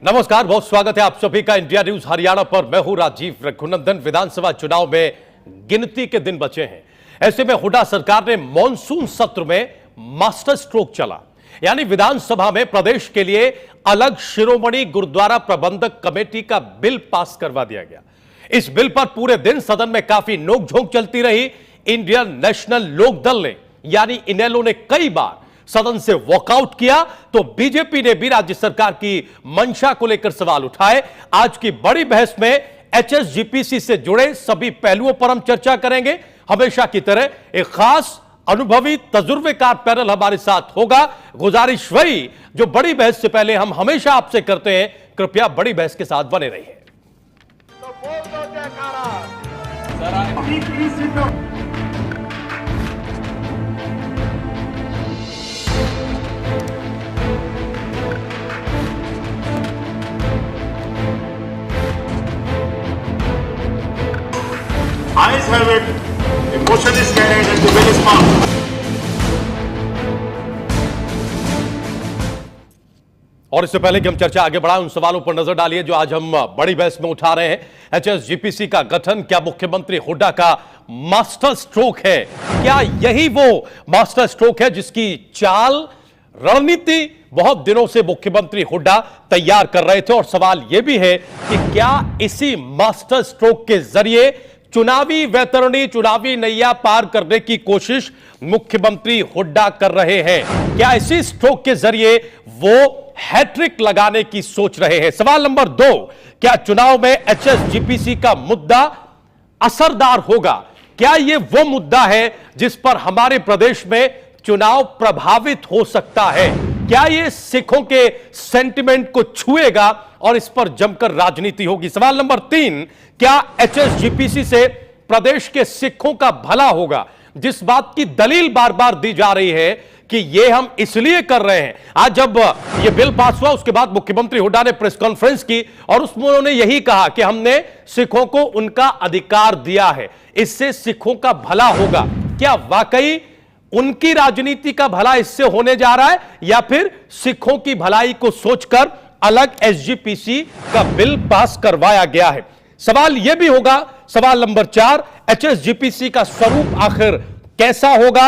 नमस्कार, बहुत स्वागत है आप सभी का इंडिया न्यूज हरियाणा पर। मैं हूं राजीव रघुनंदन। विधानसभा चुनाव में गिनती के दिन बचे हैं। ऐसे में हुड्डा सरकार ने मॉनसून सत्र में मास्टर स्ट्रोक चला, यानी विधानसभा में प्रदेश के लिए अलग शिरोमणि गुरुद्वारा प्रबंधक कमेटी का बिल पास करवा दिया गया। इस बिल पर पूरे दिन सदन में काफी नोकझोंक चलती रही। इंडियन नेशनल लोकदल ने यानी इनेलो ने कई बार सदन से वॉकआउट किया, तो बीजेपी ने भी राज्य सरकार की मंशा को लेकर सवाल उठाए। आज की बड़ी बहस में एचएसजीपीसी से जुड़े सभी पहलुओं पर हम चर्चा करेंगे। हमेशा की तरह एक खास अनुभवी तजुर्बेकार पैनल हमारे साथ होगा। गुजारिश वही जो बड़ी बहस से पहले हम हमेशा आपसे करते हैं, कृपया बड़ी बहस के साथ बने रहिए। Ayes have it. The motion is carried and the bill is passed. और इससे पहले कि हम चर्चा आगे बढ़ाएं, उन सवालों पर नजर डालिए जो आज हम बड़ी बहस में उठा रहे हैं। एचएसजीपीसी का गठन क्या मुख्यमंत्री हुड्डा का मास्टर स्ट्रोक है? क्या यही वो मास्टर स्ट्रोक है जिसकी चाल रणनीति बहुत दिनों से मुख्यमंत्री हुड्डा तैयार कर रहे थे? और सवाल यह भी है कि क्या इसी मास्टर स्ट्रोक के जरिए चुनावी वैतरणी, चुनावी नैया पार करने की कोशिश मुख्यमंत्री हुड्डा कर रहे हैं? क्या इसी स्ट्रोक के जरिए वो हैट्रिक लगाने की सोच रहे हैं? सवाल नंबर 2, क्या चुनाव में एचएसजीपीसी का मुद्दा असरदार होगा? क्या यह वो मुद्दा है जिस पर हमारे प्रदेश में चुनाव प्रभावित हो सकता है? क्या यह सिखों के सेंटिमेंट को छुएगा और इस पर जमकर राजनीति होगी? सवाल नंबर 3, क्या एचएसजीपीसी से प्रदेश के सिखों का भला होगा? जिस बात की दलील बार बार दी जा रही है कि यह हम इसलिए कर रहे हैं। आज जब यह बिल पास हुआ उसके बाद मुख्यमंत्री हुड्डा ने प्रेस कॉन्फ्रेंस की और उसमें उन्होंने यही कहा कि हमने सिखों को उनका अधिकार दिया है, इससे सिखों का भला होगा। क्या वाकई उनकी राजनीति का भला इससे होने जा रहा है या फिर सिखों की भलाई को सोचकर अलग एसजीपीसी का बिल पास करवाया गया है? सवाल यह भी होगा। सवाल नंबर 4, एचएसजीपीसी का स्वरूप आखिर कैसा होगा?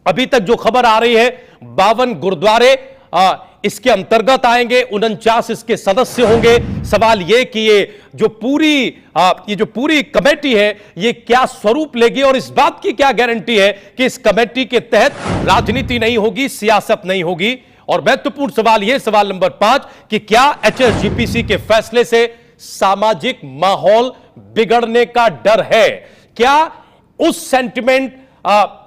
अभी तक जो खबर आ रही है 52 गुरुद्वारे इसके अंतर्गत आएंगे, 49 इसके सदस्य होंगे। सवाल यह कि ये जो पूरी कमेटी है ये क्या स्वरूप लेगी और इस बात की क्या गारंटी है कि इस कमेटी के तहत राजनीति नहीं होगी, सियासत नहीं होगी? और महत्वपूर्ण सवाल यह, सवाल नंबर 5, कि क्या एचएसजीपीसी के फैसले से सामाजिक माहौल बिगड़ने का डर है? क्या उस सेंटिमेंट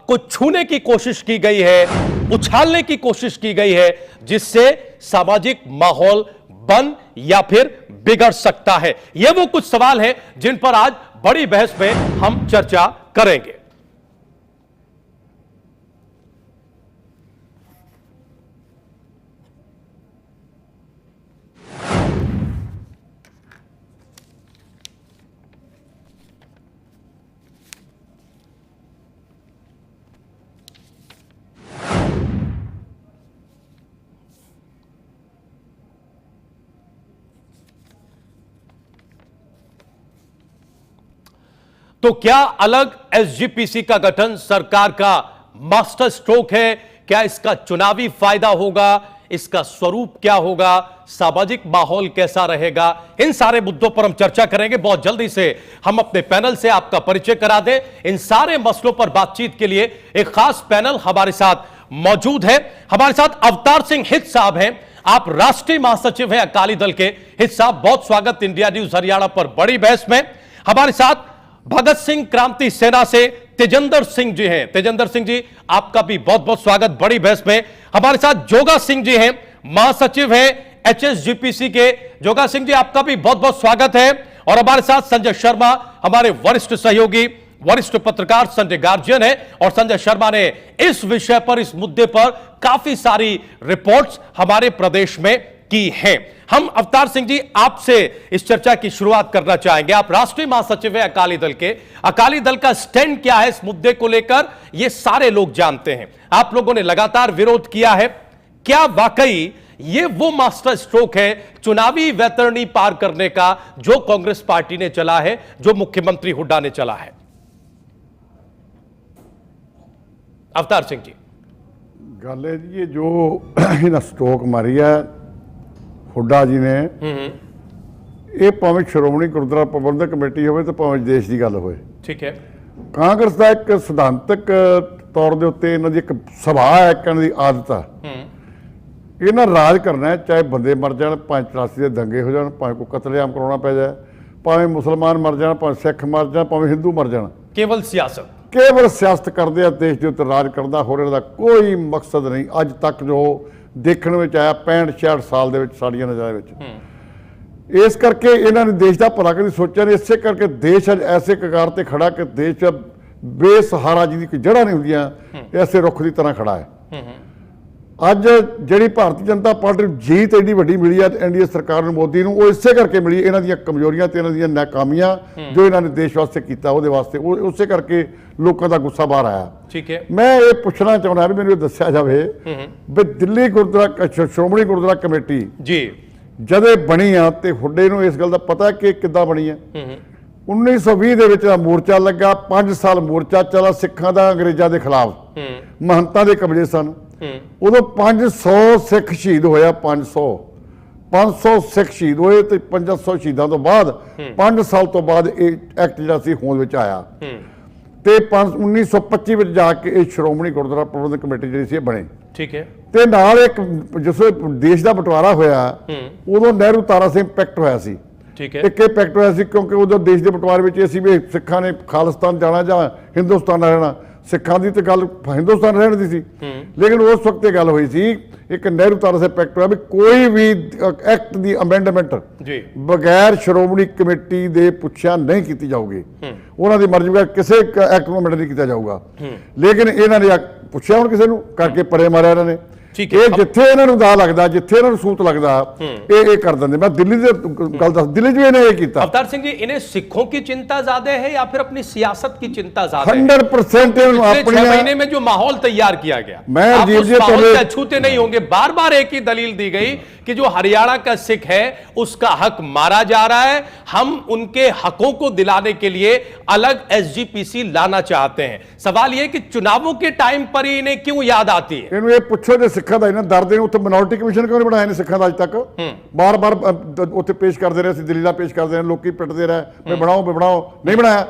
को छूने की कोशिश की गई है, उछालने की कोशिश की गई है जिससे सामाजिक माहौल बन या फिर बिगड़ सकता है? ये वो कुछ सवाल हैं जिन पर आज बड़ी बहस में हम चर्चा करेंगे। तो क्या अलग एसजीपीसी का गठन सरकार का मास्टर स्ट्रोक है? क्या इसका चुनावी फायदा होगा? इसका स्वरूप क्या होगा? सामाजिक माहौल कैसा रहेगा? इन सारे मुद्दों पर हम चर्चा करेंगे। बहुत जल्दी से हम अपने पैनल से आपका परिचय करा दें। इन सारे मसलों पर बातचीत के लिए एक खास पैनल हमारे साथ मौजूद है। हमारे साथ अवतार सिंह हित साहब हैं, आप राष्ट्रीय महासचिव हैं अकाली दल के। हित साहब, बहुत स्वागत इंडिया न्यूज हरियाणा पर बड़ी बहस में। हमारे साथ भगत सिंह क्रांति सेना से तेजेंद्र सिंह जी हैं। तेजेंद्र सिंह जी, आपका भी बहुत बहुत स्वागत बड़ी बहस में। हमारे साथ जोगा सिंह जी हैं, महासचिव हैं एचएसजीपीसी के। जोगा सिंह जी, आपका भी बहुत बहुत स्वागत है। और हमारे साथ संजय शर्मा, हमारे वरिष्ठ सहयोगी, वरिष्ठ पत्रकार संजय गार्जियन है। और संजय शर्मा ने इस विषय पर, इस मुद्दे पर काफी सारी रिपोर्ट्स हमारे प्रदेश में की हैं। हम अवतार सिंह जी आपसे इस चर्चा की शुरुआत करना चाहेंगे। आप राष्ट्रीय महासचिव हैं अकाली दल के। अकाली दल का स्टैंड क्या है इस मुद्दे को लेकर, यह सारे लोग जानते हैं। आप लोगों ने लगातार विरोध किया है। क्या वाकई ये वो मास्टर स्ट्रोक है चुनावी वैतरणी पार करने का जो कांग्रेस पार्टी ने चला है, जो मुख्यमंत्री हुड्डा ने चला है? अवतार सिंह जी। गल है जी, ये जो इन्हें स्ट्रोक मारी है हुड्डा जी ने, ये भावें श्रोमणी गुरुद्वारा प्रबंधक कमेटी हो तो भावें देश की गल होए, ठीक है, कांग्रेस का एक सिद्धांतक तौर के उत्ते इन्हां दी एक सभा है, कहने की आदत है। इन्हें राज करना है, चाहे बंदे मर जाए, भावें 84 के दंगे हो जाए, भावें कोई कतलेआम करवाना पै जाए, भावें मुसलमान मर जाए, भावें सिख मर जाए, भावें हिंदू मर जाए, केवल सियासत, केवल सियासत करते हैं, देश के उत्ते राज करना होर इन्हां दा कोई मकसद नहीं। अज तक जो देखने में आया 65-66 साल के साड़ियां नज़र में, इस करके इन्होंने देश का भला कभी सोचा नहीं। इसे करके देश अज ऐसे कगार पर खड़ा कि देश बेसहारा जिंदी जड़ा नहीं होंदियां, ऐसे रुख की तरह खड़ा है। अज जी भारतीय जनता पार्टी जीत एडी वड्डी मिली है एनडीए सरकार मोदी नूं, वो इसे करके मिली इन्हां दीयां कमजोरियां ते इन्हां दीयां नाकामियां जो इन्होंने देश वास्ते किया, उहदे वास्ते उसे करके लोगों का गुस्सा बाहर आया। ठीक है, मैं ये पूछना चाहना भी मैंने दस्या जाए भी दिल्ली गुरुद्वारा श्रोमणी गुरुद्वारा कमेटी जी जदे बनी आ ते हुड्डे नूं इस गल का पता कि किद्दां बनी है। 1920 ਦੇ ਵਿੱਚ मोर्चा लगा, 5 साल मोर्चा चला सिखां दा अंग्रेज़ां के खिलाफ, महंतां दे कब्जे सन। उदों 500 सिख शहीद होया, 500 सिख शहीद होए ते 500 शहीदों तो बाद 5 साल तो बाद एक्ट जिहड़ा सी होंद विच आया ते 1925 ਵਿੱਚ जाके ये श्रोमणी गुरुद्वारा प्रबंधक कमेटी जिहड़ी सी बने। ठीक है, ते नाल एक जिस देश का बंटवारा होया उदों नेहरू तारा सिंह पैक्ट होया सी। ठीक है, एक पैक्ट होया सी क्योंकि उदों देश के बंटवारे में ये सी भी सिखां ने खालिस्तान जाना जां हिंदुस्तान रहना, सिखां की तो गल हिंदुस्तान रहने की सी, लेकिन उस वक्त गल हुई सी एक नेहरू तारा सिंह पैक्ट होया भी कोई भी एक्ट की अमेंडमेंट बगैर श्रोमणी कमेटी के पुछया नहीं की जाऊगी, उन्होंने मर्जी बगैर किसी एक्ट में अमेंड नहीं किया जाऊगा। लेकिन इन्होंने पुछया हूँ किसी करके परे मारिया इन्होंने, ये जिथे इन्होंने दा लगता जिथे इन्होंने सूत लगता ये कर देंगे। मैं दिल्ली से गल दस, दिल्ली च भी इन्हें ये किया। अवतार सिंह जी, इन्हें सिखों की चिंता ज्यादा है या फिर अपनी सियासत की चिंता ज्यादा है? 100% अपने महीने में जो माहौल तैयार किया गया, मैं आप उस माहौल से अछूते नहीं होंगे। बार बार एक ही दलील दी गई कि जो हरियाणा का सिख है उसका हक मारा जा रहा है, हम उनके हकों को दिलाने के लिए अलग एसजीपीसी लाना चाहते हैं। सवाल यह कि चुनावों के टाइम पर ही इन्हें क्यों याद आती है? इन्हें पूछो जो सिखा का इन्हें दर्द उत्थे मिनोरिटी कमीशन क्यों नहीं बनाया ने सिखा अज तक? बार बार उत्थे पेश करते रहे, दलील पेश करते रहे, लोग पिटते रहे बनाओ नहीं बनाया।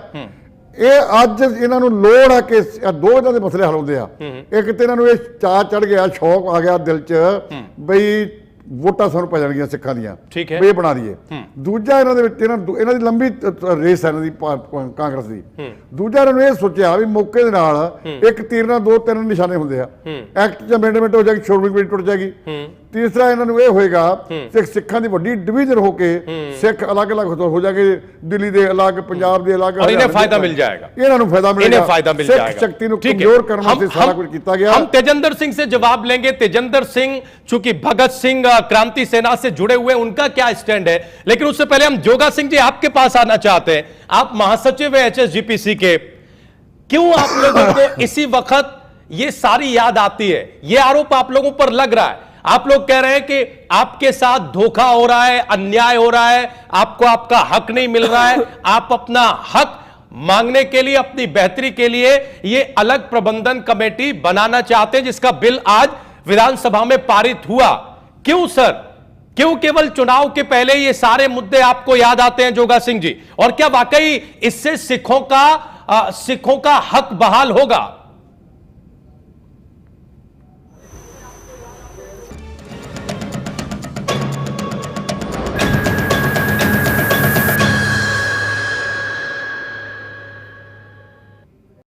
ये अज इन्हों लोड़ है कि दो इन्हों के मसले हल होंगे आ, एक तो इन्हों ये चाह चढ़ गया, शौक आ गया दिल च बई वोटां सानूं पै जाणगीआं सिखां दीआं, ठीक है, ये बना दीए। दूजा इन्हां दी लंबी रेस है इन्हां दी कांग्रेस दी। दूजा इन्होंने ये सोचा भी मौके दे नाल एक तीर नाल 2-3 निशाने हुंदे आ, एक्ट च अमेंडमेंट हो जाएगी, श्रोमणी कमेटी टुट जाएगी। तीसरा इन्होंने ये होएगा सिखां दी वड्डी डिवीजन होके सिख अलग अलग हो जाएंगे, दिल्ली दे अलग, पंजाब दे अलग, और इन्हें फायदा मिल जाएगा, इन्होंने फायदा मिल जाएगा, शक्ति नूं कमजोर करने वास्ते सारा कुछ किया गया। हम तेजेंद्र सिंह से जवाब लेंगे। तेजेंद्र सिंह चूंकि भगत सिंह क्रांति सेना से जुड़े हुए, उनका क्या स्टैंड है, लेकिन उससे पहले हम जोगा सिंह जी आपके पास आना चाहते हैं। आप महासचिव है एचएसजीपीसी के, क्यों आप लोगों को इसी वक्त ये सारी याद आती है? ये आरोप आप लोगों पर लग रहा है, आप लोग कह रहे हैं कि आपके साथ धोखा हो रहा है, अन्याय हो रहा है, आपको आपका हक नहीं मिल रहा है, आप अपना हक मांगने के लिए, अपनी बेहतरी के लिए ये अलग प्रबंधन कमेटी बनाना चाहते हैं, जिसका बिल आज विधानसभा में पारित हुआ। क्यों सर, क्यों केवल चुनाव के पहले ये सारे मुद्दे आपको याद आते हैं जोगा सिंह जी? और क्या वाकई इससे सिखों का हक बहाल होगा?